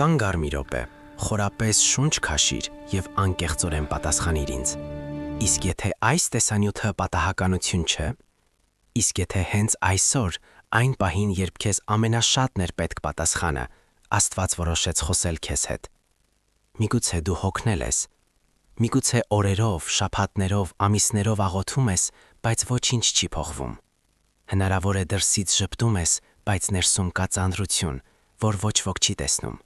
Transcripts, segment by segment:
Կանգ առ մի րոպե, խորապես շունչ քաշիր եւ անկեղծորեն պատասխանիր ինձ։ Իսկ եթե այս տեսանյութը պատահականություն չէ, իսկ եթե հենց այսօր, այն պահին, երբ քեզ ամենաշատն էր պետք պատասխանը, Աստված որոշեց խոսել քեզ հետ։ Միգուցե դու հոգնել ես, միգուցե օրերով, շաբաթներով, ամիսներով աղոթում ես, բայց ոչինչ չի փոխվում։ Հնարավոր է դրսից ժպտում ես, բայց ներսում կա ծանրություն, որ ոչ ոք չի տեսնում։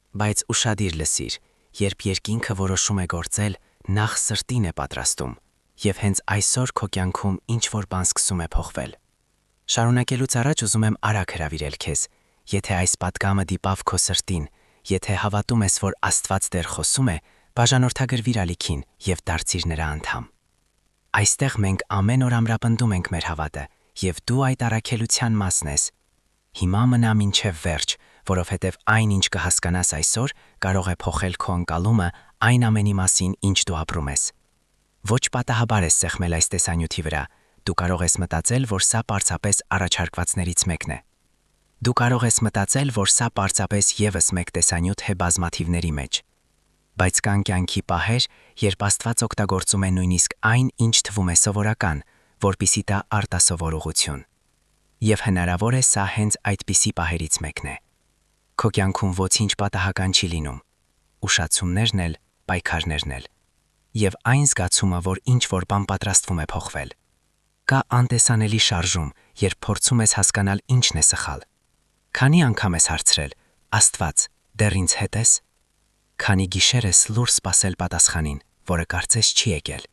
Բայց ուշադիր լսիր, երբ երկինքը որոշում է գործել, նախ սրտին է պատրաստում, եւ հենց այսօր քո կյանքում ինչ-որ բան սկսում է փոխվել։ Շարունակելուց առաջ ուզում եմ արագ հրավիրել քեզ, եթե այս պատգամը դիպավ քո սրտին, եթե հավատում ես, որ Աստված դեռ խոսում է, բաժանորդագրվիր ալիքին եւ դարձիր նրա անդամ։ Այստեղ մենք ամեն օր ամրապնդում ենք մեր հավատը, եւ դու այդ առաքելության մասն ես։ Հիմա մնա մինչև վերջ, որովհետև այն, ինչ կհասկանաս այսօր, կարող է փոխել քո ընկալումը այն ամենի մասին, ինչ դու ապրում ես։ Ոչ պատահաբար ես սեղմել այս տեսանյութի վրա, դու կարող ես մտածել, որ սա պարզապես առաջարկվածներից մեկն է։ Դու կարող ես մտածել, որ սա պարզապես եւս մեկ տեսանյութ է բազմաթիվների մեջ։ Բայց կան կյանքի պահեր, երբ Աստված օգտագործում է նույնիսկ այն, ինչ թվում է սովորական, որպիսի տա արտասովոր ուղղություն։ Եվ հնարավոր է սա հենց այդպիսի պահերից մեկն է։ Քո կյանքում ոչինչ պատահական չի լինում։ Ուշացումներն էլ, պայքարներն էլ։ Եվ այն զգացումը, որ ինչ-որ բան պատրաստվում է փոխվել։ Կա անտեսանելի շարժում, երբ փորձում ես հասկանալ ինչն է սխալ։ Քանի անգամ ես հարցրել. Աստված, դեռ ինձ հետ ես։ Քանի գիշեր ես լուր սպասել պատասխանին, որը կարծես չի եկել։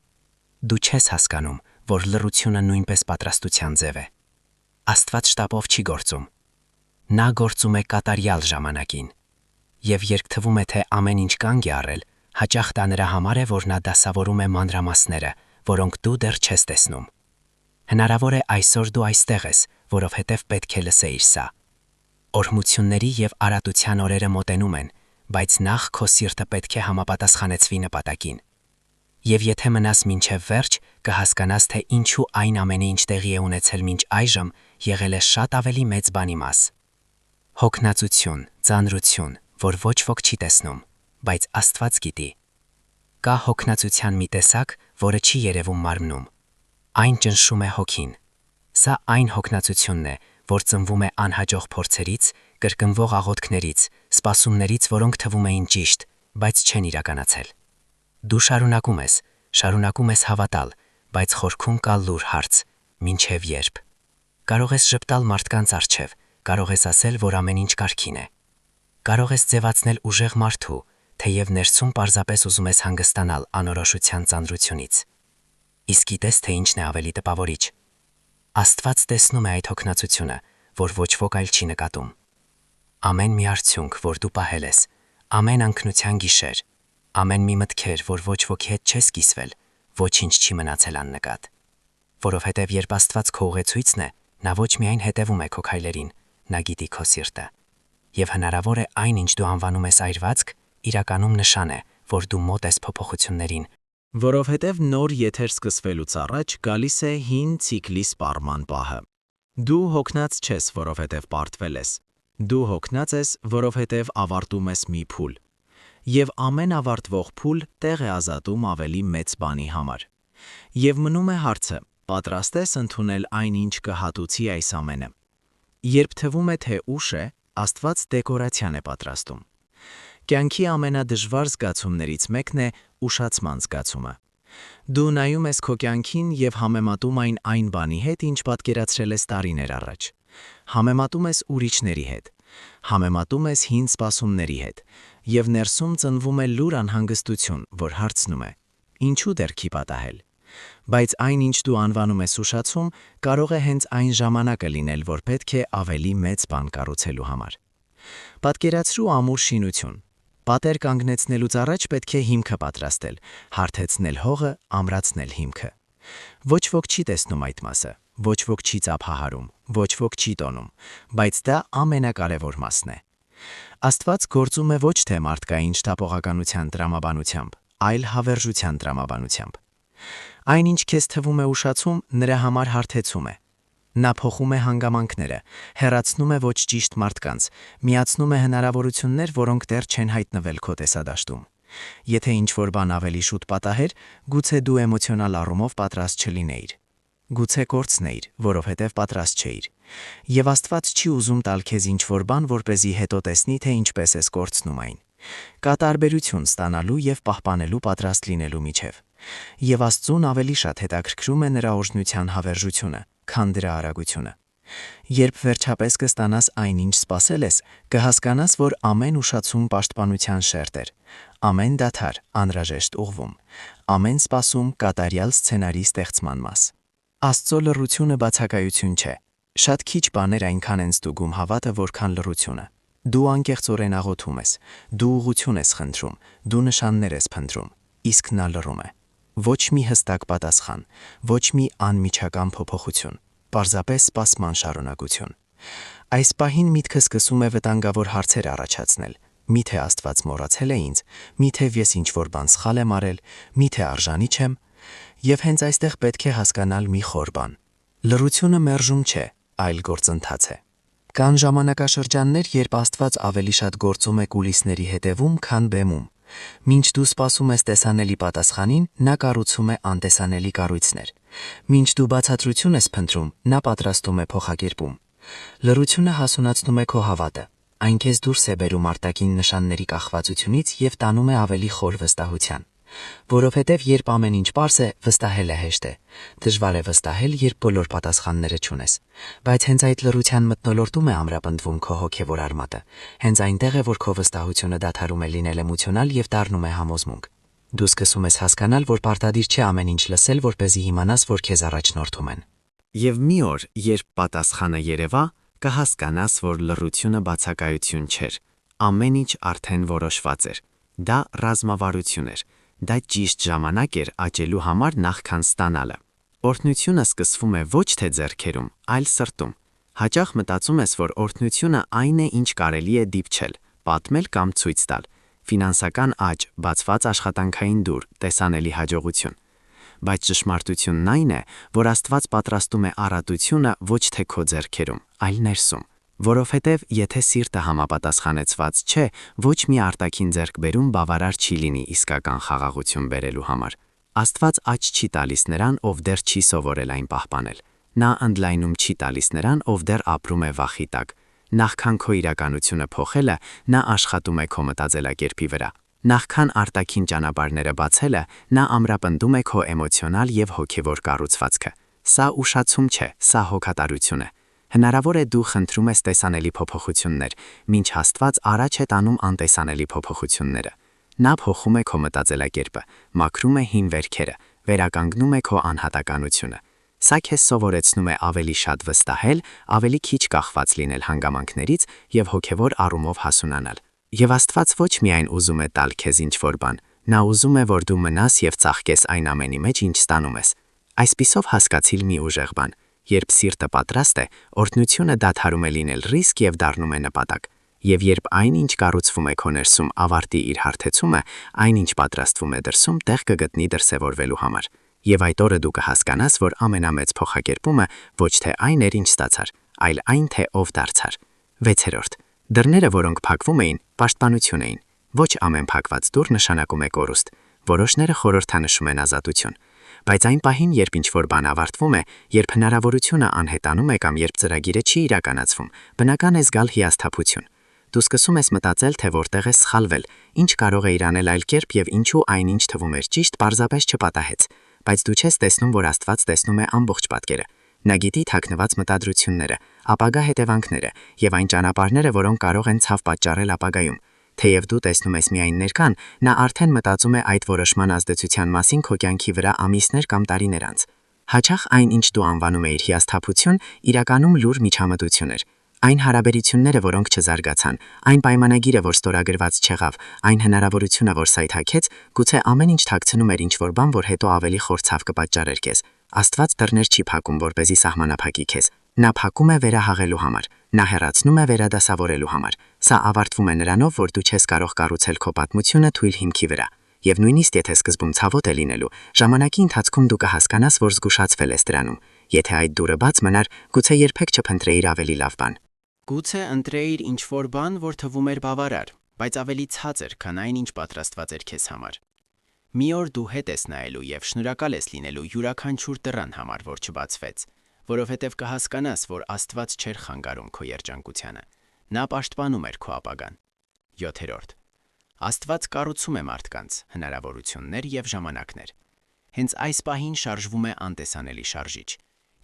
Դու չես հասկանում, որ լռությունը նույնպես պատրաստության ձև է։ Աստված շտապով չի գործում։ Նա գործում է կատարյալ ժամանակին։ Եվ երբ թվում է, թե ամեն ինչ կանգ է առել, հաճախ դա նրա համար է, որ նա դասավորում է մանրամասները, որոնք դու դեռ չես տեսնում։ Հնարավոր է այսօր դու այստեղ ես, որովհետև պետք է լսեիր սա։ Օրհնությունների եւ արատության օրերը մոտենում են, բայց նախ քո սիրտը պետք է համապատասխանեցվի նպատակին։ Եվ եթե մնաս մինչև վերջ, կհասկանաս, թե ինչու այն ամենը, ինչ տեղի է ունեցել մինչ այժմ, եղել է շատ ավելի մեծ բանի մաս։ Հոգնածություն, ծանրություն, որ ոչ ոք չի տեսնում, բայց Աստված գիտի։ Կա հոգնածության մի տեսակ, որը չի երևում մարմնում։ Այն ճնշում է հոգին։ Սա այն հոգնածությունն է, որ ծնվում է անհաջող փորձերից, կրկնվող աղոթքներից, սպասումներից, որոնք թվում էին ճիշտ, բայց չեն իրականացել։ Դու շարունակում ես հավատալ, բայց խորքում կա լուր հարց. մինչև երբ։ Կարող ես ժպտալ մարդկանց առջև, կարող ես ասել, որ ամեն ինչ կարգին է։ Կարող ես ձևացնել ուժեղ մարդու, թեև ներսում պարզապես ուզում ես հանգստանալ անորոշության ծանրությունից։ Իսկ գիտես, թե ինչն է ավելի տպավորիչ։ Աստված տեսնում է այդ հոգնածությունը, որ ոչ ոք այլ չի նկատում։ Ամեն մի արդյունք, որ դու պահել ես, ամեն անկնության գիշեր, ամեն մի մտքեր, որ ոչ ոքի հետ չես կիսվել, ոչինչ չի մնացել աննկատ։ Որովհետև երբ Աստված քո ուղեցույցն է, նա ոչ միայն հետևում է քո քայլերին, նա գիտի քո սիրտը։ Եվ հնարավոր է այն, ինչ դու անվանում ես այրվածք, իրականում նշան է, որ դու մոտ ես փոփոխություններին։ Որովհետև նոր եթեր սկսվելուց առաջ գալիս է հին ցիկլի սպառման պահը։ Դու հոգնած չես, որովհետև պարտվել ես։ Դու հոգնած ես, որովհետև ավարտում ես մի փուլ։ Եվ ամեն ավարտվող փուլ տեղ է ազատում ավելի մեծ բանի համար։ Եվ մնում է հարցը. պատրաստ ես ընդունել այն, ինչ կհատուցի այս ամենը։ Երբ թվում է, թե ուշ է, Աստված դեկորացիան է պատրաստում։ Կյանքի ամենադժվար զգացումներից մեկն է ուշացման զգացումը։ Դու նայում ես քո կյանքին եւ համեմատում այն բանի հետ, ինչ պատկերացրել ես տարիներ առաջ։ Համեմատում ես ուրիշների հետ։ Համեմատում ես հին սպասումների հետ։ Եվ ներսում ծնվում է լուր անհանգստություն, որ հարցնում է. ինչու դեռ չի պատահել։ Բայց այն, ինչ դու անվանում ես ուշացում, կարող է հենց այն ժամանակը լինել, որ պետք է ավելի մեծ բան կառուցելու համար։ Պատկերացրու ամուր շինություն։ Պատեր կանգնեցնելուց առաջ պետք է հիմքը պատրաստել, հարթեցնել հողը, ամրացնել հիմքը։ Ոչ ոք չի տեսնում այդ մասը, ոչ ոք չի ծափահարում, ոչ ոք չի տոնում, բայց դա ամենակարևոր մասն է։ Աստված գործում է ոչ թե մարդկային շտապողականության տրամաբանությամբ, այլ հավերժության տրամաբանությամբ։ Այն, ինչ քեզ թվում է ուշացում, նրա համար հարթեցում է։ Նա փոխում է հանգամանքները, հեռացնում է ոչ ճիշտ մարդկանց, միացնում է հնարավորություններ, որոնք դեռ չեն հայտնվել քո տեսադաշտում։ Եթե ինչ-որ բան ավելի շուտ պատահեր, գուցե դու էմոցիոնալ առումով պատրաստ չլինեիր։ Գուցե կորցնեիր, որովհետև պատրաստ չէիր։ Եվ Աստված չի ուզում տալ քեզ ինչ-որ բան, որպեսզի հետո տեսնի, թե ինչպես ես կորցնում այն։ Կա տարբերություն ստանալու եւ պահպանելու պատրաստ լինելու միջև։ Եվ Աստծուն ավելի շատ հետաքրքրում է նրա օրհնության հավերժությունը, քան դրա արագությունը։ Երբ վերջապես կստանաս այն, ինչ սպասել ես, կհասկանաս, որ ամեն ուշացում պաշտպանության շերտ էր, ամեն դադար անհրաժեշտ ուղղվում, ամեն սպասում կատարյալ սցենարի ստեղծման մաս։ Աստծո լռությունը բացակայություն չէ։ Շատ քիչ բաներ այնքան են ստուգում հավատը, որքան լռությունը։ Դու անկեղծորեն աղոթում ես, դու ուղղություն ես խնդրում, դու նշաններ ես փնտրում, իսկ նա լռում է։ Ոչ մի հստակ պատասխան, ոչ մի անմիջական փոփոխություն, պարզապես սպասման շարունակություն։ Այս պահին միտքը սկսում է վտանգավոր հարցեր առաջացնել։ Միթե Աստված մոռացել է ինձ, միթե ես ինչ-որ բան սխալ եմ արել, միթե արժանի չեմ։ Եվ հենց այստեղ պետք է հասկանալ մի խոր բան. լռությունը մերժում չէ, այլ գործընթաց է։ Կան ժամանակաշրջաններ, երբ Աստված ավելի շատ գործում է կուլիսների հետևում, քան բեմում։ Մինչ դու սպասում ես տեսանելի պատասխանին, նա կառուցում է անտեսանելի կառույցներ։ Մինչ դու բացատրություն ես փնտրում, նա պատրաստում է փոխակերպում։ Լռությունը հասունացնում է քո հավատը։ Այն քեզ դուրս է բերում արտաքին նշանների կախվածությունից եւ տանում է ավելի խոր վստահության։ Որովհետև երբ ամեն ինչ պարզ է, վստահելը հեշտ է։ Դժվար է վստահել, երբ բոլոր պատասխանները չունես։ Բայց հենց այդ լռության մթնոլորտում է ամրապնդվում քո հոգևոր արմատը։ Հենց այնտեղ է, որ քո վստահությունը դադարում է լինել էմոցիոնալ եւ դառնում է համոզմունք։ Դու սկսում ես հասկանալ, որ պարտադիր չէ ամեն ինչ լսել, որպեսզի իմանաս, որ քեզ առաջնորդում են։ Եվ մի օր, երբ պատասխանը երևա, կհասկանաս, որ լռությունը բացակայություն չէր։ Ամեն ինչ արդեն որոշված էր։ Դա ռազմավարություն էր։ Դա ճիշտ ժամանակ էր աճելու համար նախքան ստանալը։ Օրհնությունը սկսվում է ոչ թե ձեռքերում, այլ սրտում։ Հաճախ մտածում ես, որ օրհնությունը այն է, ինչ կարելի է դիպչել, պատմել կամ ցույց տալ։ Ֆինանսական աճ, բացված աշխատանքային դուռ, տեսանելի հաջողություն։ Բայց ճշմարտությունն այն է, որ Աստված պատրաստում է առատությունը ոչ թե քո ձեռքերում, այլ ներսում։ Որովհետև եթե սիրտը համապատասխանեցված չէ, ոչ մի արտաքին ձեռքբերում բավարար չի լինի իսկական խաղաղություն բերելու համար։ Աստված աճ չի տալիս նրան, ով դեռ չի սովորել այն պահպանել։ Նա ընդլայնում չի տալիս նրան, ով դեռ ապրում է վախի տակ։ Նախքան քո իրականությունը փոխելը, նա աշխատում է քո մտածելակերպի վրա։ Նախքան արտաքին ճանապարհները բացելը, նա ամրապնդում է քո էմոցիոնալ եւ հոգեվոր կառուցվածքը։ Սա ուշացում չէ, սա հոգատարություն է։ Հնարավոր է դու խնդրում ես տեսանելի փոփոխություններ, մինչ Աստված առաջ է տանում անտեսանելի փոփոխությունները։ Նա փոխում է քո մտածելակերպը, մաքրում է հին վերքերը, վերականգնում է քո անհատականությունը։ Սա քեզ սովորեցնում է ավելի շատ վստահել, ավելի քիչ կախված լինել հանգամանքներից եւ հոգեվոր առումով հասունանալ։ Եվ Աստված ոչ միայն ուզում է տալ քեզ ինչ-որ բան, նա ուզում է, որ դու մնաս եւ ծաղկես այն ամենի մեջ, ինչ ստանում ես։ Այսպիսով հասկացիլ մի ուժեղ բան. երբ սիրտը պատրաստ է, օրհնությունը դադարում է լինել ռիսկ եւ դառնում է նպատակ։ Եվ երբ այն, ինչ կառուցվում է քո ներսում, ավարտի իր հարթեցումը, այն, ինչ պատրաստվում է դրսում, տեղ կգտնի դրսևորվելու համար։ Եվ այդ օրը դու կհասկանաս, որ ամենամեծ փոխակերպումը ոչ թե այն էր, ինչ ստացար, այլ այն, թե ով դարձար։ 6. Դռները, որոնք փակվում էին, պաշտպանություն էին։ Ոչ ամեն փակված դուռ նշանակում է կորուստ։ Որոշները խորհրդանշում են ազատություն։ Բայց այն պահին, երբ ինչ-որ բան ավարտվում է, երբ հնարավորությունը անհետանում է կամ երբ ծրագիրը չի իրականացվում, բնական է զգալ հիասթափություն։ Դու սկսում ես մտածել, թե որտեղ ես սխալվել, ինչ կարող է իրանել այլ կերպ եւ ինչու այնինչ թվում էր ճիշտ, պարզապես չպատահեց։ Բայց դու չես տեսնում, որ Աստված տեսնում է ամբողջ պատկերը։ Նա գիտի թաքնված մտադրությունները, ապագա հետևանքները եւ այն ճանապարհները, որոնք կարող են ցավ պատճառել ապագայում։ Թեև դու տեսնում ես միայն ներկան, նա արդեն մտածում է այդ որոշման ազդեցության մասին քո կյանքի վրա ամիսներ կամ տարիներ անց։ Հաճախ այն, ինչ դու անվանում էիր հիասթափություն, իրականում լուր միջամտություն էր։ Այն հարաբերությունները, որոնք չզարգացան, այն պայմանագիրը, որ ստորագրված չեղավ, այն հնարավորությունը, որ սայթաքեց, գուցե ամեն ինչ թաքցնում էր ինչ-որ բան, որ հետո ավելի խոր ցավ կպատճառեր քեզ։ Աստված դռներ չի փակում, որպեսզի սահմանափակի քեզ։ Նա փակում է վերահաղելու համար։ Նա հեռացնում է վերադասավորելու համար։ Սա ավարտվում է նրանով, որ դու չես կարող կառուցել քո պատմությունը թույլ հիմքի վրա։ Եվ նույնիսկ եթե սկզբում ցավոտ է լինելու, ժամանակի ընթացքում դու կհասկանաս, որ զգուշացվել ես դրանում։ Եթե այդ դուրը բաց մնար, գուցե երբեք չփնտրեիր ավելի լավ բան։ Գուցե ընտրեիր ինչ-որ բան, որ թվում էր բավարար, բայց ավելի ցածր, քան այն, ինչ պատրաստված էր քեզ համար։ Մի օր դու հետ ես նայելու եւ շնորհակալ ես լինելու յուրաքանչյուր դռան համար, որ չբացվեց, որովհետեւ կհասկանաս, որ Աստված չէր խանգարում քո երջանկությանը։ Նա պաշտպանում էր քո ապագան։ 7. Աստված կառուցում է մարդկանց հնարավորություններ եւ ժամանակներ։ Հենց այս պահին շարժվում է անտեսանելի շարժիչ։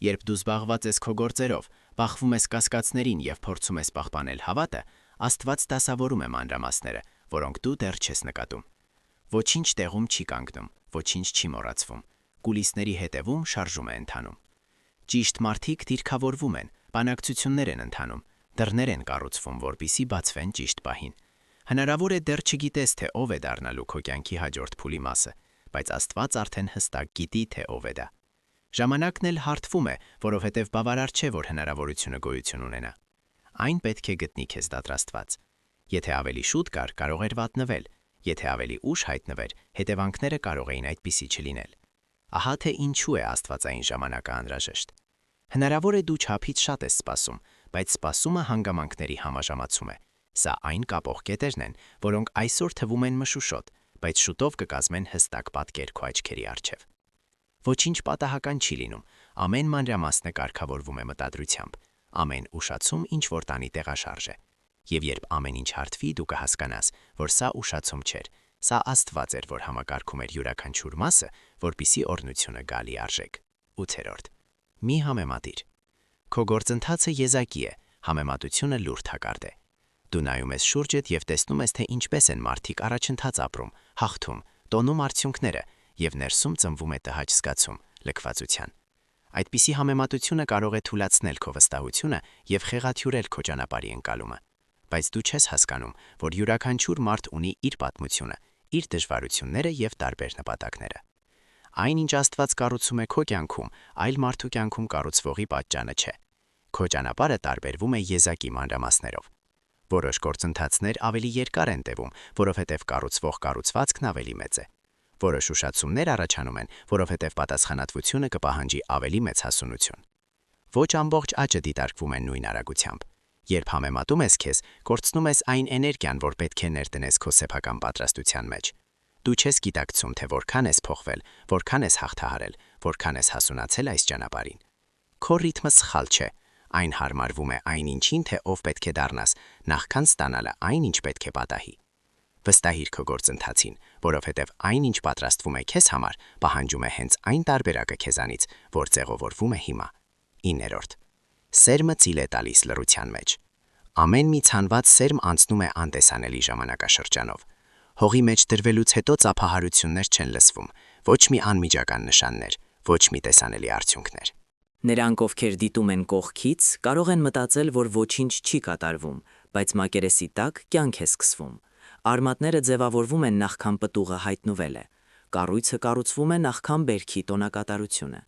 Երբ դու զբաղված ես քո գործերով, բախվում ես կասկածներին եւ փորձում ես պահպանել հավատը, Աստված դասավորում է մանրամասները, որոնք դու դեռ չես նկատում։ Ոչինչ տեղում չի կանգնում, ոչինչ չի մոռացվում։ Կուլիսների հետևում շարժում է ընթանում։ Ճիշտ մարդիկ դիրքավորվում են, բանակցություններ են ընթանում, դռներ են կառուցվում, որպիսի բացվեն ճիշտ պահին։ Հնարավոր է դեռ չգիտես, թե ով է դառնալու քո կյանքի հաջորդ փուլի մասը, բայց Աստված արդեն հստակ գիտի, թե ով է դա։ Ժամանակն էլ հարթվում է, որովհետև բավարար չէ, որ հնարավորությունը գոյություն ունենա։ Այն պետք է գտնի քեզ դատրաստված։ Եթե ավելի շուտ գար, կարող էր վատնվել, եթե ավելի ուշ հայտնվեր, հետևանքները կարող էին այդպիսի չլինել։ Ահա թե ինչու է աստվածային ժամանակը անհրաժեշտ։ Հնարավոր է դու չափից շատ ես սպասում, բայց սպասումը հանգամանքների համաժամացում է։ Սա այն կապող կետերն են, որոնք այսօր թվում են մշուշոտ, բայց շուտով կկազմեն հստակ պատկեր քո աչքերի առջև։ Ոչինչ պատահական չի լինում, ամեն մանրամասն կարգավորվում է մտադրությամբ, ամեն ուշացում ինչ-որ տանի տեղաշարժ է։ Եվ երբ ամեն ինչ հարթվի, դու կհասկանաս, որ սա ուշացում չէր, սա Աստված էր, որ համակարգում էր յուրաքանչյուր մասը, որպիսի օրհնությունը գալի արժեք։ 8. Մի համեմատիր։ Քո գործընթացը եզակի է, համեմատությունը լուրջ հակարդ է։ Դու նայում ես շուրջդ եւ տեսնում ես, թե ինչպես են մարդիկ առաջընթաց ապրում, հաղթում, տոնում արդյունքները եւ ներսում ծնվում է տհաճ զգացում, լքվածության։ Այդպիսի համեմատությունը կարող է թուլացնել քո վստահությունը եւ խեղաթյուրել քո ճանապարհի ընկալումը։ Բայց դու չես հասկանում, որ յուրաքանչյուր մարդ ունի իր պատմությունը, իր դժվարությունները եւ տարբեր նպատակները։ Այն, ինչ Աստված կառուցում է քո կյանքում, այլ մարդու կյանքում կառուցվողի պատճանը չէ։ Քո ճանապարհը տարբերվում է եզակի մանրամասներով։ Որոշ գործընթացներ ավելի երկար են տևում, որովհետև կառուցվող կառուցվածքն ավելի մեծ է։ Որոշ ուշացումներ առաջանում են, որովհետև պատասխանատվությունը կպահանջի ավելի մեծ հասունություն։ Ոչ ամբողջ աճը դիտարկվում է նույն արագությամբ։ Երբ համեմատում ես քեզ, կորցնում ես այն էներգիան, որ պետք է ներդնես քո սեփական պատրաստության մեջ։ Դու չես գիտակցում, թե որքան ես փոխվել, որքան ես հաղթահարել, որքան ես հասունացել այս ճանապարհին։ Քո ռիթմը սխալ չէ։ Այն հարմարվում է այն ինչին, թե ով պետք է դառնաս, նախքան ստանալը այն, ինչ պետք է պատահի։ Վստահիր քո գործընթացին, որովհետև այն, ինչ պատրաստվում է քեզ համար, պահանջում է հենց այն տարբերակը քեզանից, որ ձևավորվում է հիմա։ 9. Սերմը ծիլ է տալիս լռության մեջ։ Ամեն մի ցանված սերմ անցնում է անտեսանելի ժամանակաշրջանով։ Հողի մեջ դրվելուց հետո ծափահարություններ չեն լսվում, ոչ մի անմիջական նշաններ, ոչ մի տեսանելի արդյունքներ։ Նրանք, ովքեր դիտում են կողքից, կարող են մտածել, որ ոչինչ չի կատարվում, բայց մակերեսի տակ կյանք է սկսվում։ Արմատները ձևավորվում են նախքան պտուղը հայտնվել է։ Կառույցը կառուցվում է նախքան բերքի տոնակատարությունը։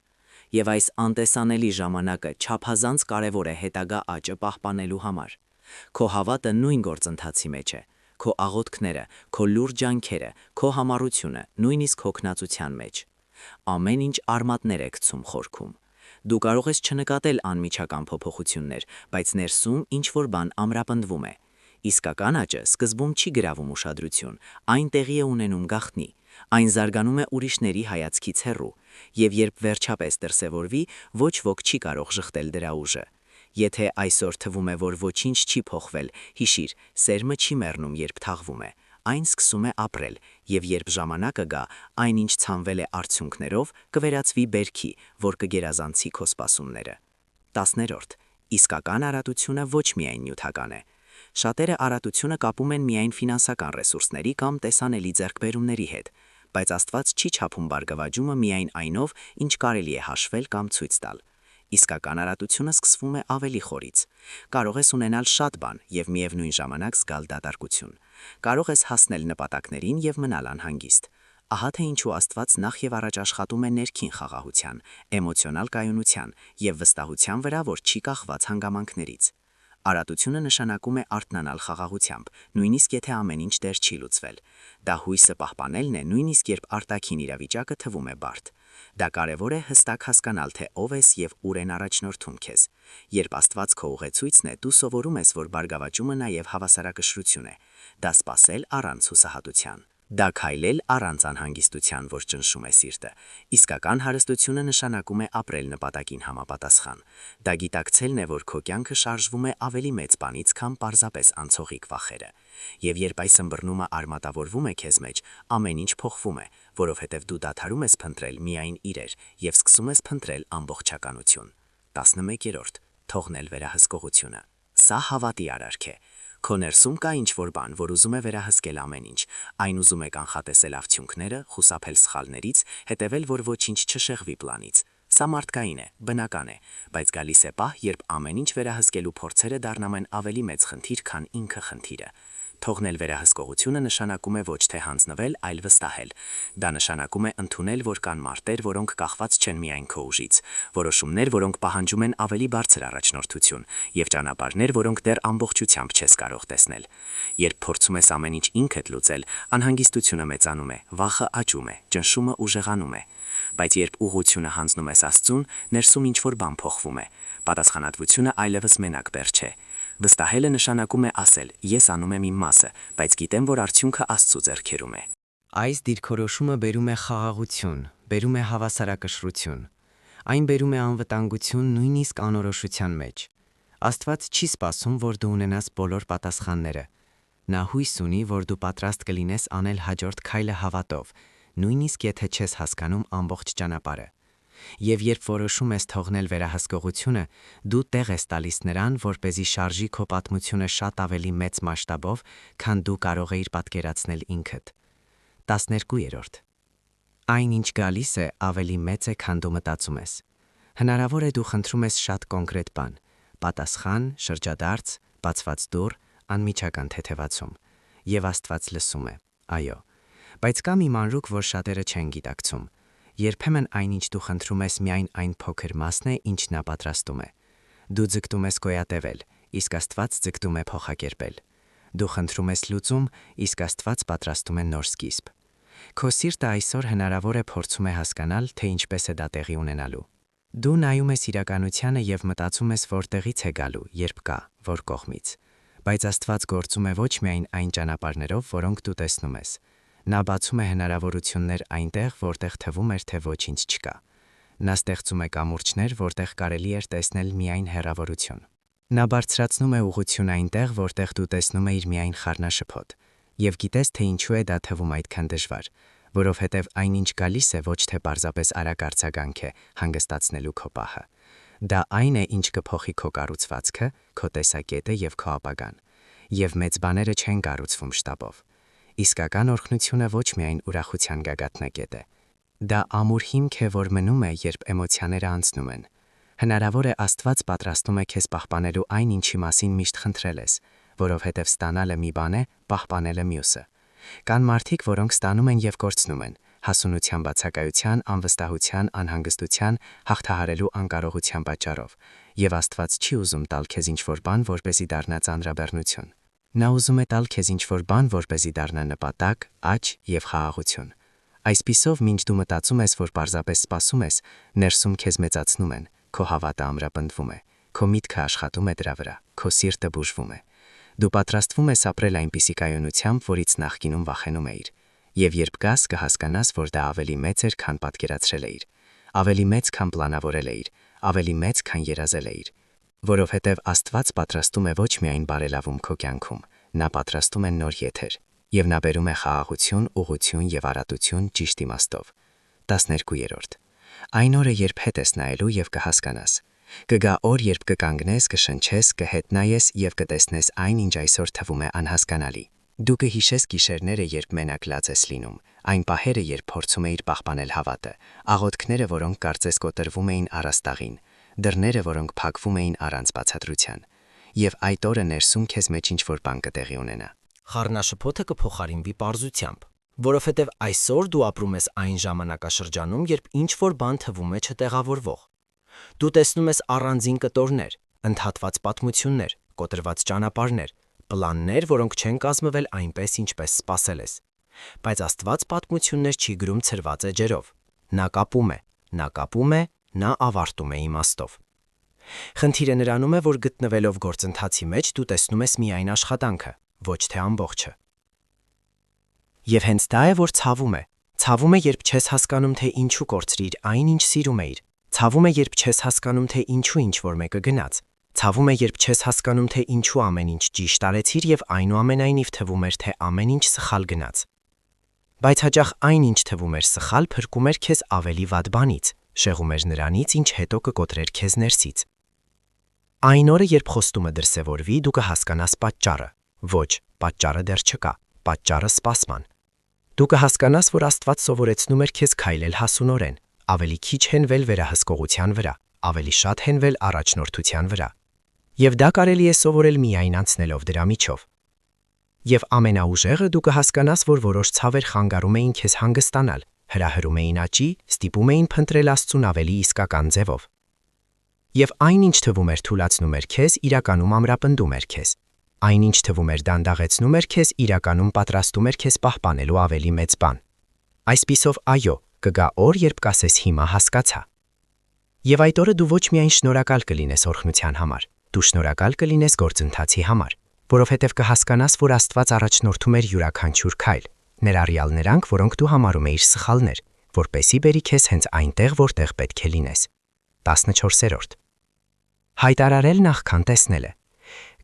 Եվ այս անտեսանելի ժամանակը չափազանց կարևոր է հետագա աճը պահպանելու համար։ Քո հավատը նույն գործընթացի մեջ է, քո աղոթքները, քո լուրջ ջանքերը, քո համառությունը, նույնիսկ հոգնածության մեջ։ Ամեն ինչ արմատներ է գցում խորքում։ Դու կարող ես չնկատել անմիջական փոփոխություններ, բայց ներսում ինչ-որ բան ամրապնդվում է։ Իսկական աճը սկզբում չի գրավում ուշադրություն, այն տեղի է ունենում գաղտնի, այն զարգանում է ուրիշների հայացքից հեռու, եւ երբ վերջապես դրսևորվի, ոչ ոք չի կարող շղթել դրա ուժը։ Եթե այսօր թվում է, որ ոչինչ չի փոխվել, հիշիր, սերմը չի մեռնում, երբ թաղվում է, այն սկսում է ապրել, եւ երբ ժամանակը գա, այնինչ ցանվել է արդյունքներով, կվերածվի բերքի, որ կգերազանցի քո սպասումները։ 10. Իսկական արատությունը ոչ միայն նյութական է։ Շատերը արատությունը կապում են միայն ֆինանսական ռեսուրսների կամ տեսանելի ձեռքբերումների հետ, բայց Աստված չի չափում բարգավաճումը միայն այնով, ինչ կարելի է հաշվել կամ ցույց տալ։ Իսկական արատությունը սկսվում է ավելի խորից։ Կարող ես ունենալ շատ բան եւ միևնույն ժամանակ զգալ դատարկություն։ Կարող ես հասնել նպատակներին եւ մնալ անհանգիստ։ Ահա թե ինչու Աստված նախ եւ առաջ աշխատում է ներքին խաղաղության, էմոցիոնալ կայունության եւ վստահության վրա, որ չի կախված հանգամանքներից։ Արատությունը նշանակում է արթնանալ խաղաղությամբ, նույնիսկ եթե ամեն ինչ դեռ չի լուծվել։ Դա հույսը պահպանելն է, նույնիսկ երբ արտաքին իրավիճակը թվում է բարդ։ Դա կարևոր է հստակ հասկանալ, թե ով ես եւ ուր են առաջնորդում քեզ։ Երբ Աստված քո ուղեցույցն է, դու սովորում ես, որ բարգավաճումը նաեւ հավասարակշռություն է։ Դա սпасել առանց հուսահատության։ Դա քայլել առանց անհանգստության, որ ճնշում է սիրտը։ Իսկական հարստությունը նշանակում է ապրել նպատակին համապատասխան։ Դա գիտակցելն է, որ քո կյանքը շարժվում է ավելի մեծ բանից, քան պարզապես անցողիկ վախերը։ Եվ երբ այս ըմբռնումը արմատավորվում է քեզ մեջ, ամեն ինչ փոխվում է, որովհետև դու դադարում ես փնտրել միայն իրեր եւ սկսում ես փնտրել ամբողջականություն։ 11. Թողնել վերահսկողությունը։ Սա հավատի արարք է։ Քո ներսում կա ինչ-որ բան, որ ուզում է վերահսկել ամեն ինչ։ Այն ուզում է կանխատեսել արդյունքները, խուսափել սխալներից, հետևել, որ ոչինչ չշեղվի պլանից։ Սա մարդկային է, բնական է, բայց գալիս է պահ, երբ ամեն ինչ վերահսկելու փորձերը դառնում են ավելի մեծ խնդիր, քան ինքը խնդիրը։ Թողնել վերահսկողությունը նշանակում է ոչ թե հանձնվել, այլ վստահել։ Դա նշանակում է ընդունել, որ կան մարտեր, որոնք կախված չեն միայն քո ուժից, որոշումներ, որոնք պահանջում են ավելի բարձր առաջնորդություն, եւ ճանապարհներ, որոնք դեռ ամբողջությամբ չես կարող տեսնել։ Երբ փորձում ես ամեն ինչ ինքդ լուծել, անհանգստությունը մեծանում է, վախը աճում է, ճնշումը ուժեղանում է։ Բայց երբ ուղղությունը հանձնում ես Աստծուն, ներսում ինչ-որ բան փոխվում է։ Պատասխանատվությունը այլևս մենակ բեռ չէ։ Վստահելը նշանակում է ասել. ես անում եմ իմ մասը, բայց գիտեմ, որ արդյունքը Աստծո ձեռքերում է։ Այս դիրքորոշումը բերում է խաղաղություն, բերում է հավասարակշռություն։ Այն բերում է անվտանգություն նույնիսկ անորոշության մեջ։ Աստված չի սպասում, որ դու ունենաս բոլոր պատասխանները։ Նա հույս ունի, որ դու պատրաստ կլինես անել հաջորդ քայլը հավատով, նույնիսկ եթե չես հասկանում ամբողջ ճանապարհը։ Եվ երբ որոշում ես թողնել վերահսկողությունը, դու տեղ ես տալիս նրան, որպեսզի շարժի քո պատմությունը շատ ավելի մեծ մասշտաբով, քան դու կարող էիր պատկերացնել ինքդ։ 12. Այն, ինչ գալիս է, ավելի մեծ է, քան դու մտածում ես։ Հնարավոր է դու խնդրում ես շատ կոնկրետ բան՝ պատասխան, շրջադարձ, բացված դուռ, անմիջական թեթևացում։ Եվ Աստված լսում է։ Այո։ Բայց կա մի մանրուք, որ շատերը չեն գիտակցում։ Երբեմն այնինչ դու խնդրում ես միայն այն փոքր մասն է, ինչ նա պատրաստում է։ Դու ձգտում ես գոյատևել, իսկ Աստված ձգտում է փոխակերպել։ Դու խնդրում ես լուծում, իսկ Աստված պատրաստում է նոր սկիզբ։ Քո սիրտը այսօր հնարավոր է փորձում է հասկանալ, թե ինչպես է դա տեղի ունենալու։ Դու նայում ես իրականությանը եւ մտածում ես, որտեղից է գալու, երբ կա, որ կողմից։ Բայց Աստված գործում է ոչ միայն այն ճանապարհներով, որոնք դու տեսնում ես։ Նա բացում է հնարավորություններ այնտեղ, որտեղ թվում էր, թե ոչինչ չկա։ Նա ստեղծում է կամուրջներ, որտեղ կարելի էր տեսնել միայն հեռավորություն։ Նա բարձրացնում է ուղղություն այնտեղ, որտեղ դու տեսնում էիր միայն խառնաշփոթ։ Եվ գիտես, թե ինչու է դա թվում այդքան դժվար, որովհետև այնինչ գալիս է ոչ թե պարզապես արագ արձագանք է հանգստացնելու քո պահը։ Դա այն է, ինչ կփոխի քո կառուցվածքը, քո տեսակետը եւ քո ապագան։ Եվ մեծ բաները չեն կառուցվում շտաբով։ Իսկական օրհնությունը ոչ միայն ուրախության գագաթնակետ է։ Դա ամուր հիմք է, որ մնում է, երբ էմոցիաները անցնում են։ Հնարավոր է Աստված պատրաստում է քեզ պահպանելու այն, ինչի մասին միշտ խնդրել ես, որովհետև ստանալը մի բան է, պահպանելը մյուսը։ Կան մարդիկ, որոնք ստանում են եւ կորցնում են, հասունության բացակայության, անվստահության, անհանգստության, հաղթահարելու անկարողության պատճառով, եւ Աստված չի ուզում տալ քեզ ինչ-որ բան, որպեսզի դառնա ծանրաբեռնություն։ Նա ուզում է տալ քեզ ինչ-որ բան, որպեսզի դառնա նպատակ, աճ եւ խաղաղություն։ Այսպիսով, մինչ դու մտածում ես, որ պարզապես սպասում ես, ներսում քեզ մեծացնում են, քո հավատը ամրապնդվում է, քո միտքը աշխատում է դրա վրա, քո սիրտը բուժվում է։ Դու պատրաստվում ես ապրել այնպիսի կայունությամբ, որից նախկինում վախենում էիր, եւ երբ գաս կհասկանաս, որ դա ավելի մեծ էր, քան պատկերացրել էիր, ավելի մեծ, քան պլանավորել էիր, ավելի մեծ, քան երազել էիր, որովհետև Աստված պատրաստում է ոչ միայն բարելավում քո կյանքում, նա պատրաստում է նոր եթեր, եւ նա բերում է խաղաղություն, ուղղություն եւ արատություն ճիշտ իմաստով։ 12. Այն օրը, երբ հետ ես նայելու եւ կհասկանաս։ Կգա օր, երբ կկանգնես, կշնչես, կհետնայես եւ կտեսնես այն, ինչ այսօր թվում է անհասկանալի։ Դու կհիշես գիշերները, երբ մենակ լաց ես լինում, այն պահերը, երբ փորձում էիր պահպանել հավատը, աղոթքները, որոնք կարծես կոտրվում էին առաստաղին, դռները, որոնք փակվում էին առանց բացատրության։ Եվ այդ օրը ներսում քեզ մեջ ինչ-որ բան կտեղի ունենա։ Խառնաշփոթը կփոխարինվի պարզությամբ, որովհետև այսօր դու ապրում ես այն ժամանակաշրջանում, երբ ինչ-որ բան թվում է չտեղավորվող։ Դու տեսնում ես առանձին կտորներ, ընդհատված պատմություններ, կոտրված ճանապարհներ, պլաններ, որոնք չեն կազմվել այնպես, ինչպես սպասել ես։ Բայց Աստված պատմություններ չի գրում ցրված էջերով։ Նա կապում է, նա կապում է, նա ավարտում է իմաստով։ Խնդիրը նրանում է, որ գտնվելով գործընթացի մեջ դու տեսնում ես միայն աշխատանքը, ոչ թե ամբողջը։ Եվ հենց դա է, որ ցավում է։ Ցավում է, երբ չես հասկանում, թե ինչու կորցրիր այն, ինչ սիրում էիր։ Ցավում է, երբ չես հասկանում, թե ինչու ինչ-որ մեկը գնաց։ Ցավում է, երբ չես հասկանում, թե ինչու ամեն ինչ ճիշտ արեցիր եւ այնուամենայնիվ թվում էր, թե ամեն ինչ սխալ գնաց։ Բայց հաճախ այն, ինչ թվում էր սխալ, փրկում էր քեզ ավելի վատ բանից, շեղում էր նրանից, ինչ հետո կկոտրեր քեզ ներսից։ Այն օրը, երբ խոստումը դրսևորվի, դու կհասկանաս պատճառը։ Ոչ, պատճառը դեռ չկա, պատճառը սպասման։ Դու կհասկանաս, որ Աստված սովորեցնում էր քեզ քայլել հասունորեն, ավելի քիչ հենվել վերահսկողության վրա, ավելի շատ հենվել առաջնորդության վրա։ Եվ դա կարելի է սովորել միայն անցնելով դրա միջով։ Եվ ամենաուժեղը դու կհասկանաս, որ որոշ ցավեր խանգարում էին քեզ հանգստանալ, հրահրում էին աճի, ստիպում էին փնտրել Աստծուն ավելի իսկական ձևով։ Եվ այն, ինչ թվում էր թուլացնում էր քեզ, իրականում ամրապնդում էր քեզ։ Այն, ինչ թվում էր դանդաղեցնում էր քեզ, իրականում պատրաստում էր քեզ պահպանելու ավելի մեծ բան։ Այսպիսով, այո, կգա օր, երբ կասես հիմա հասկացա։ Եվ այդ օրը դու ոչ միայն շնորհակալ կլինես օրհնության համար, դու շնորհակալ կլինես գործընթացի համար, որովհետև կհասկանաս, որ Աստված առաջնորդում էր յուրաքանչյուր քայլ, ներառյալ նրանք, որոնք դու համարում էիր սխալներ, որպեսզի բերի քեզ հենց այնտեղ, որտեղ պետք է լինես։ 14-րդ։ Հայտարարել նախքան տեսնելը։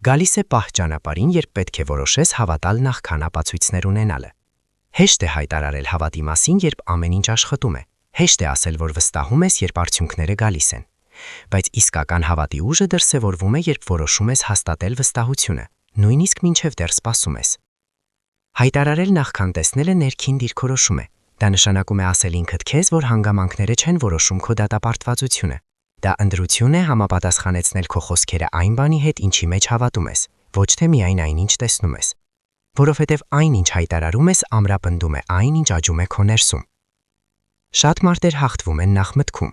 Գալիս է պահ ճանապարհին, երբ պետք է որոշես հավատալ նախքան ապացույցներ ունենալը։ Հեշտ է հայտարարել հավատի մասին, երբ ամեն ինչ աշխատում է։ Հեշտ է ասել, որ վստահում ես, երբ արդյունքները գալիս են։ Բայց իսկական հավատի ուժը դրսևորվում է, երբ որոշում ես հաստատել վստահությունը, նույնիսկ մինչև դեռ սպասում ես։ Հայտարարել նախքան տեսնելը ներքին դիրքորոշում է։ Դա նշանակում է ասել ինքդ քեզ, որ հանգամանքները չեն որոշում քո դատապարտվածությունը։ Դա ընտրություն է համապատասխանեցնել քո խոսքերը այն բանի հետ, ինչի մեջ հավատում ես, ոչ թե միայն այն, ինչ տեսնում ես։ Որովհետև այն, ինչ հայտարարում ես, ամրապնդում է այն, ինչ աճում է քո ներսում։ Շատ մարդեր հաղթվում են նախ մտքում։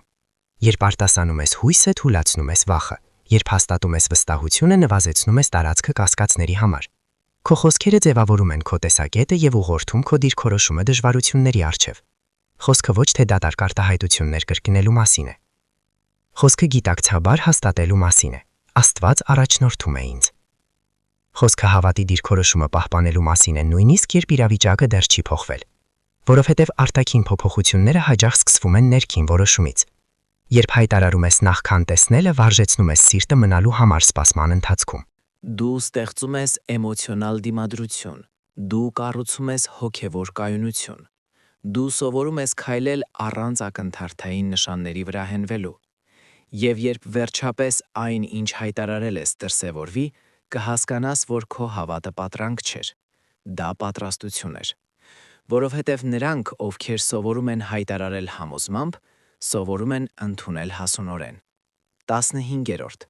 Երբ արտասանում ես հույսը, թուլացնում ես վախը։ Երբ հաստատում ես վստահությունը, նվազեցնում ես տարածքը կասկածների համար։ Քո խոսքերը ձևավորում են քո տեսակետը եւ ուղղորդում քո դիրքորոշումը դժվարությունների առջև։ Խոսքը ոչ թե դատարկ արտահայտություններ կրկնելու մասին է։ Խոսքը գիտակցաբար հաստատելու մասին է։ Աստված առաջնորդում է ինձ։ Խոսքը հավատի դիրքորոշումը պահպանելու մասին է նույնիսկ երբ իրավիճակը դեռ չի փոխվել։ Որովհետև արտաքին փոփոխությունները հաճախ սկսվում են ներքին որոշումից։ Երբ հայտարարում ես նախքան տեսնելը, վարժեցնում ես սիրտը մնալու համար սպասման ընթացքում։ Դու ստեղծում ես էմոցիոնալ դիմադրություն, դու կառուցում ես հոգևոր կայունություն, դու սովորում ես քայլել առանց ակնթարթային նշանների վրա հենվելու, եւ երբ վերջապես այն, ինչ հայտարարել ես, դրսևորվի, կհասկանաս, որ քո հավատը պատրանք չէր, դա պատրաստություն էր, որովհետև նրանք, ովքեր սովորում են հայտարարել համոզմամբ, սովորում են ընդունել հասունորեն։ 15-րդ.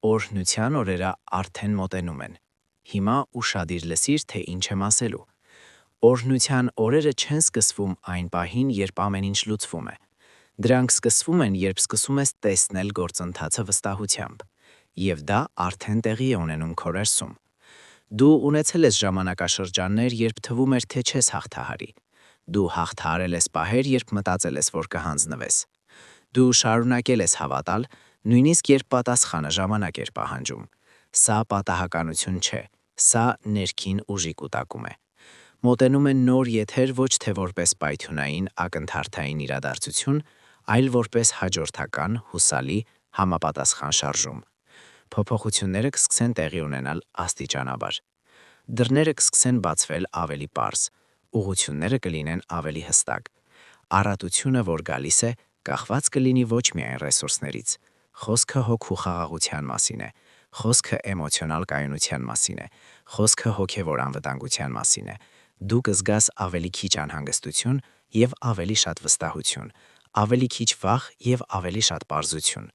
Օրհնության օրերը արդեն մոտենում են։ Հիմա ուշադիր լսիր, թե ինչ եմ ասելու։ Օրհնության օրերը չեն սկսվում այն պահին, երբ ամեն ինչ լուծվում է։ Դրանք սկսվում են, երբ սկսում ես տեսնել գործընթացը վստահությամբ, եւ դա արդեն տեղի է ունենում քո ներսում։ Դու ունեցել ես ժամանակաշրջաններ, երբ թվում էր, թե չես հաղթահարի։ Դու հաղթահարել ես պահեր, երբ մտածել ես, որ կհանձնվես։ Դու շարունակել ես հավատալ, նույնիսկ երբ պատասխանը ժամանակ էր պահանջում։ Սա պատահականություն չէ, սա ներքին ուժի կուտակում է։ Մոտենում են նոր եթեր ոչ թե որպես պայթյունային ակնթարթային իրադարձություն, այլ որպես հաջորդական, հուսալի, համապատասխան շարժում։ Փոփոխությունները կսկսեն տեղի ունենալ աստիճանաբար։ Դռները կսկսեն բացվել ավելի պարզ, ուղղությունները կլինեն ավելի հստակ։ Առատությունը, որ գալիս է, կախված կլինի ոչ միայն ռեսուրսներից։ Խոսքը հոգու խաղաղության մասին է, խոսքը էմոցիոնալ կայունության մասին է, խոսքը հոգևոր անվտանգության մասին է։ Դու կզգաս ավելի քիչ անհանգստություն եւ ավելի շատ վստահություն, ավելի քիչ վախ եւ ավելի շատ պարզություն։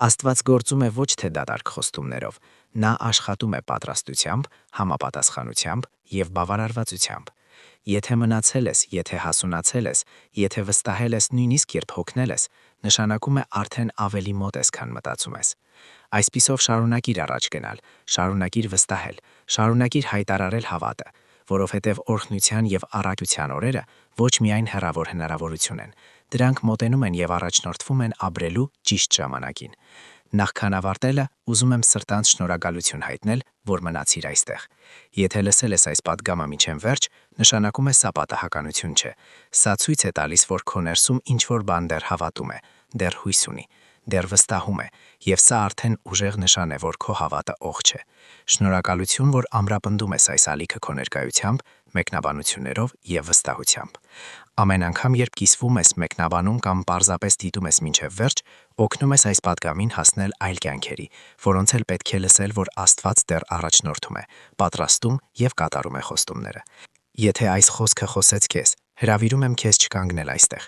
Աստված գործում է ոչ թե դատարկ խոստումներով, նա աշխատում է պատրաստությամբ, համապատասխանությամբ եւ բավարարվածությամբ։ Եթե մնացել ես, եթե հասունացել ես, եթե վստահել ես նույնիսկ երբ հոգնել ես, նշանակում է արդեն ավելի մոտ ես, քան մտածում ես։ Այսպիսով շարունակիր առաջ գնալ, շարունակիր վստահել, շարունակիր հայտարարել հավատը, որովհետև օրհնության եւ առաքության օրերը ոչ միայն հեռավոր հնարավորություն են, դրանք մոտենում են եւ առաջնորդվում են ապրելու ճիշտ ժամանակին։ Նախքան ավարտելը, ուզում եմ սրտանց շնորհակալություն հայտնել, որ մնացիր այստեղ։ Եթե լսել ես այս պատգամը մինչև վերջ, նշանակում է սա պատահականություն չէ։ Սա ցույց է տալիս, որ քո ներսում ինչ-որ բան դեռ հավատում է, դեռ հույս ունի, դեռ վստահում է, եւ սա արդեն ուժեղ նշան է, որ քո հավատը ողջ չէ։ Շնորհակալություն, որ ամրապնդում ես այս ալիքը քո ներկայությամբ, մեկնաբանություններով եւ վստահությամբ։ Ամեն անգամ, երբ կիսվում ես մեկնաբանում կամ պարզապես դիտում ես մինչև վերջ, օգնում ես այս պատգամին հասնել այլ կյանքերի, որոնց էլ պետք է լսել, որ Աստված դեռ առաջնորդում է, պատրաստում եւ կատարում է խոստումները։ Եթե այս խոսքը խոսեց քեզ, հրավիրում եմ քեզ չկանգնել այստեղ։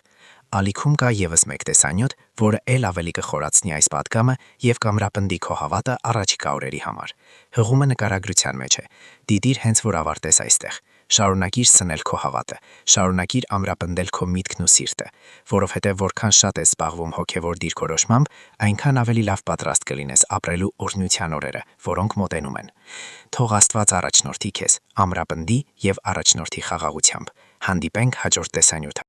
Ալիքում կա եւս մեկ տեսանյութ, որը ել ավելի կխորացնի այս պատգամը եւ կամրապնդի քո հավատը առաջիկա օրերի համար։ Հղումը նկարագրության մեջ է։ Դիտիր հենց որ ավարտես այստեղ։ Շարունակիր սնել քո հավատը, շարունակիր ամրապնդել քո միտքն ու սիրտը, որովհետև որքան շատ ես զբաղվում հոգևոր դիրքորոշմամբ, այնքան ավելի լավ պատրաստ կլինես ապրելու օրհնության օրերը, որոնք մոտենում են։ Թող Աստված առաջնորդի քեզ, ամրապնդի եւ առաջնորդի խաղաղությամբ։ Հանդիպենք հաջորդ տեսանյութ